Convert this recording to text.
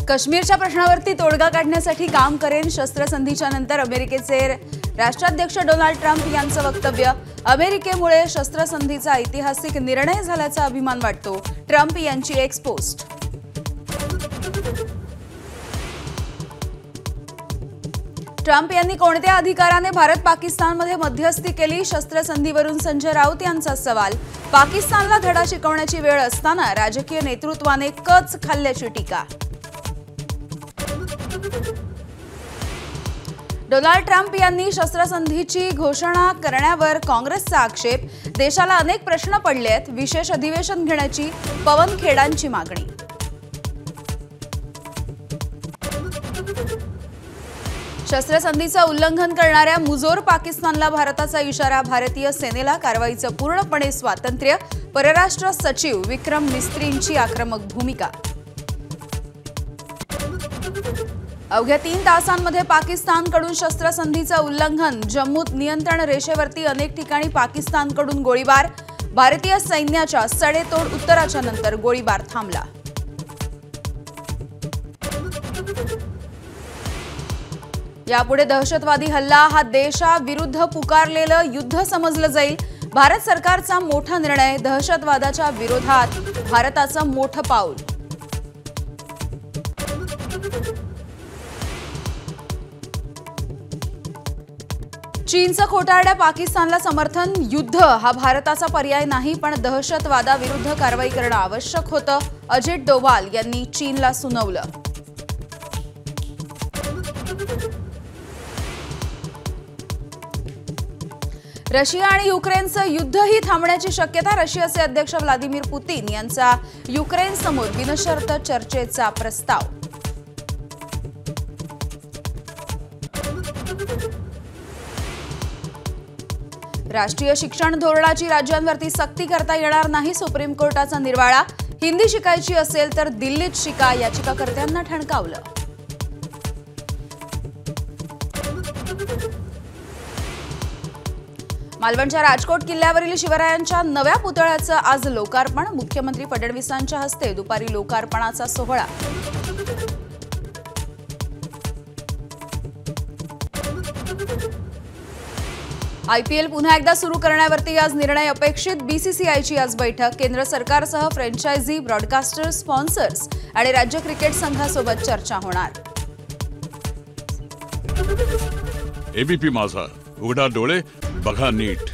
काश्मीरच्या प्रश्नावरती तोडगा काढण्यासाठी काम करेन। शस्त्रसंधीच्या नंतर अमेरिकेचे राष्ट्राध्यक्ष डोनाल्ड ट्रम्प यांचं वक्तव्य। अमेरिकेमुळे शस्त्रसंधीचा ऐतिहासिक निर्णय झाल्याचा अभिमान वाटतो, ट्रम्प यांची एक्स पोस्ट। ट्रम्प यांनी कोणत्या अधिकाराने भारत पाकिस्तानमध्ये मध्यस्थी केली? शस्त्रसंधीवरून संजय राऊत यांचा सवाल। पाकिस्तानला धडा शिकवण्याची वेळ असताना राजकीय नेतृत्वाने कच खाल्ल्याची टीका। डोनाल्ड ट्रम्प यांनी शस्त्रसंधीची घोषणा करण्यावर काँग्रेसचा आक्षेप। देशाला अनेक प्रश्न पडले आहेत, विशेष अधिवेशन घेण्याची पवन खेडांची मागणी। शस्त्रसंधीचं उल्लंघन करणाऱ्या मुजोर पाकिस्तानला भारताचा इशारा। भारतीय सेनेला कारवाईचं पूर्णपणे स्वातंत्र्य। परराष्ट्र सचिव विक्रम मिस्त्रींची आक्रमक भूमिका। अवघ्या 3 तासांमध्ये पाकिस्तानकडून शस्त्रसंधीचं उल्लंघन। जम्मूत नियंत्रण रेषेवरती अनेक ठिकाणी पाकिस्तानकडून गोळीबार। भारतीय सैन्याच्या सडेतोड उत्तराच्या नंतर गोळीबार थांबला। यापुढे दहशतवादी हल्ला हा देशाविरुद्ध पुकारलेलं युद्ध समजलं जाईल। भारत सरकारचा मोठा निर्णय। दहशतवादाच्या विरोधात भारताचं मोठं पाऊल। चीनचं खोटारड्या पाकिस्तानला समर्थन। युद्ध हा भारताचा पर्याय नाही, पण दहशतवादाविरुद्ध कारवाई करणं आवश्यक होतं, अजित डोवाल यांनी चीनला सुनावलं। रशिया आणि युक्रेनचं युद्धही थांबण्याची शक्यता। रशियाचे अध्यक्ष व्लादिमीर पुतिन यांचा युक्रेन समोर बिनशर्त चर्चेचा प्रस्ताव। राष्ट्रीय शिक्षण धोरणाची राज्यांवरती सक्ती करता येणार नाही, सुप्रीम कोर्टाचा निर्वाळा। हिंदी शिकायची असेल तर दिल्लीत शिका, याचिकाकर्त्यांना ठणकावलं। मालवणच्या राजकोट किल्ल्यावरील शिवरायांच्या नव्या पुतळ्याचं आज लोकार्पण। मुख्यमंत्री फडणवीसांच्या हस्ते दुपारी लोकार्पणाचा सोहळा। आयपीएल पुन्हा एकदा सुरू करण्यावरती आज निर्णय अपेक्षित। बीसीसीआयची आज बैठक। केंद्र सरकारसह फ्रँचायझी, ब्रॉडकास्टर, स्पॉन्सर्स आणि राज्य क्रिकेट संघासोबत चर्चा होणार। एबीपी माझा, उघडा डोळे बघा नीट।